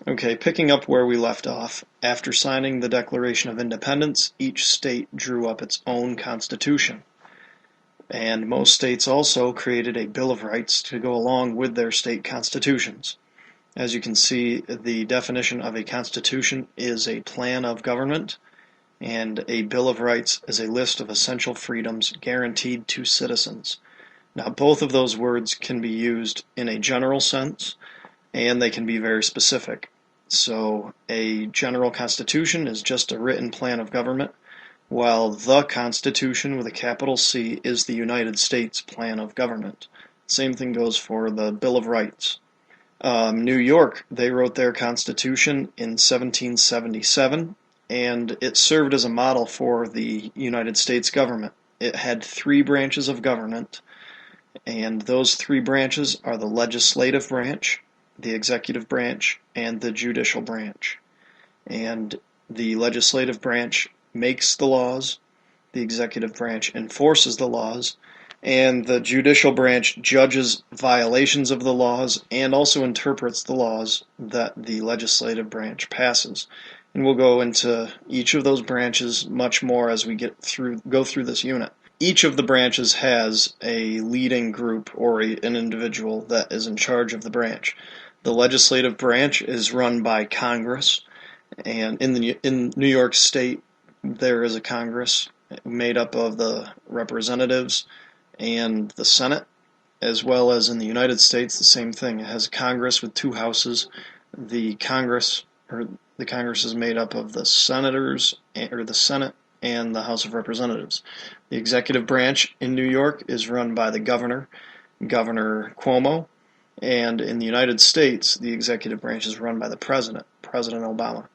Okay, picking up where we left off, after signing the Declaration of Independence, each state drew up its own constitution. And most states also created a Bill of Rights to go along with their state constitutions. As you can see, the definition of a constitution is a plan of government, and a Bill of Rights is a list of essential freedoms guaranteed to citizens. Now, both of those words can be used in a general sense, and they can be very specific. So a general constitution is just a written plan of government, while the Constitution with a capital C is the United States plan of government. Same thing goes for the Bill of Rights. New York, they wrote their Constitution in 1777, and it served as a model for the United States government. It had three branches of government, and those three branches are the legislative branch, the executive branch, and the judicial branch. And the legislative branch makes the laws, the executive branch enforces the laws, and the judicial branch judges violations of the laws and also interprets the laws that the legislative branch passes. And we'll go into each of those branches much more as we go through this unit. Each of the branches has a leading group or an individual that is in charge of the branch. The legislative branch is run by Congress, and in New York State there is a Congress made up of the representatives and the Senate, as well as in the United States the same thing. It has Congress with two houses. The Congress is made up of the senators, or the Senate, and the House of Representatives. The executive branch in New York is run by the governor, Governor Cuomo, and in the United States, the executive branch is run by the president, President Obama.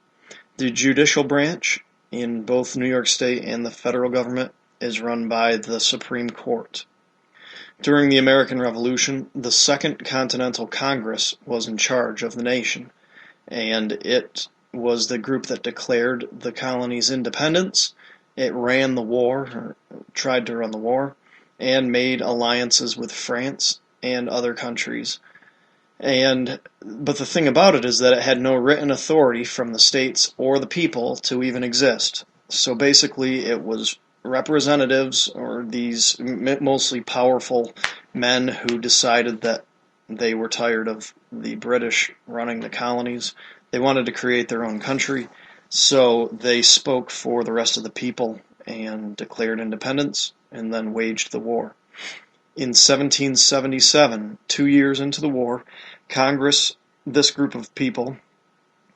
The judicial branch in both New York State and the federal government is run by the Supreme Court. During the American Revolution, the Second Continental Congress was in charge of the nation, and it was the group that declared the colonies' independence. It ran the war, or tried to run the war, and made alliances with France and other countries. But the thing about it is that it had no written authority from the states or the people to even exist. So basically it was representatives, or these mostly powerful men who decided that they were tired of the British running the colonies. They wanted to create their own country, so they spoke for the rest of the people and declared independence and then waged the war. In 1777, 2 years into the war, Congress, this group of people,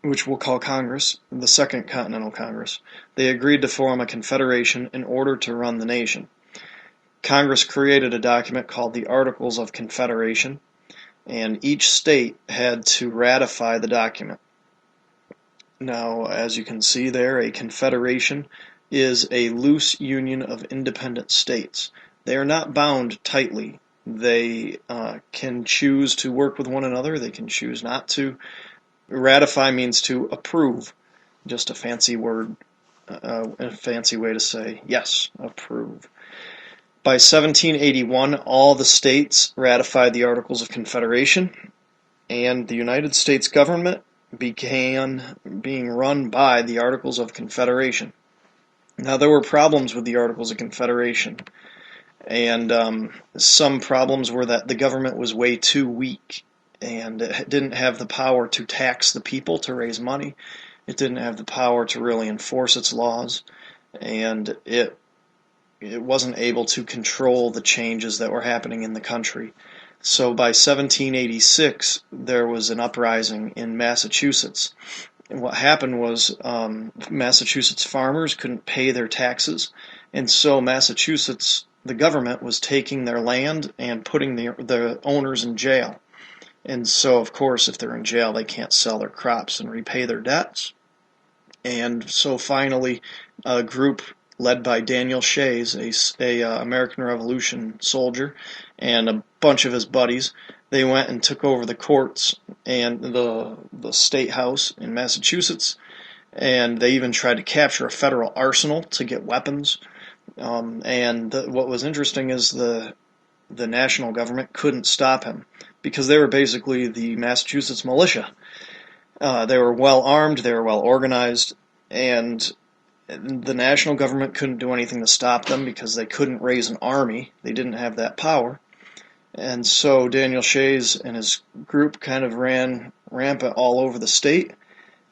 which we'll call Congress, the Second Continental Congress, they agreed to form a confederation in order to run the nation. Congress created a document called the Articles of Confederation, and each state had to ratify the document. Now, as you can see there, a confederation is a loose union of independent states. They are not bound tightly. They can choose to work with one another. They can choose not to. Ratify means to approve. Just a fancy word, a fancy way to say, yes, approve. By 1781, all the states ratified the Articles of Confederation, and the United States government began being run by the Articles of Confederation. Now, there were problems with the Articles of Confederation. And some problems were that the government was way too weak, and it didn't have the power to tax the people to raise money. It didn't have the power to really enforce its laws, and it wasn't able to control the changes that were happening in the country. So by 1786, there was an uprising in Massachusetts. And what happened was Massachusetts farmers couldn't pay their taxes, and so Massachusetts, the government, was taking their land and putting the owners in jail. And so, of course, if they're in jail, they can't sell their crops and repay their debts. And so finally, a group led by Daniel Shays, a American Revolution soldier, and a bunch of his buddies, they went and took over the courts and the state house in Massachusetts, and they even tried to capture a federal arsenal to get weapons. What was interesting is the national government couldn't stop him because they were basically the Massachusetts militia. They were well armed, they were well organized, and the national government couldn't do anything to stop them because they couldn't raise an army. They didn't have that power. And so Daniel Shays and his group kind of ran rampant all over the state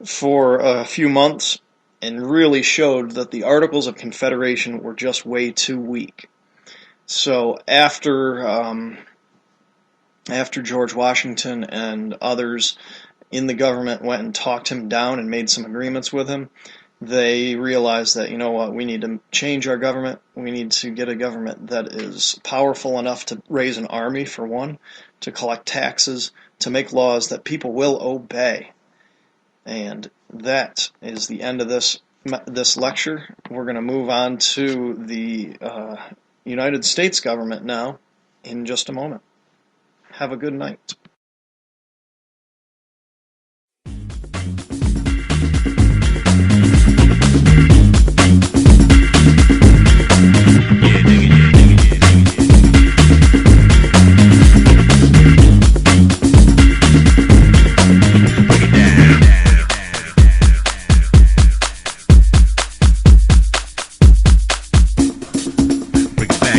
for a few months and really showed that the Articles of Confederation were just way too weak. So after George Washington and others in the government went and talked him down and made some agreements with him, they realized that, you know what, we need to change our government. We need to get a government that is powerful enough to raise an army, for one, to collect taxes, to make laws that people will obey. And that is the end of this lecture. We're going to move on to the United States government now in just a moment. Have a good night.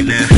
Now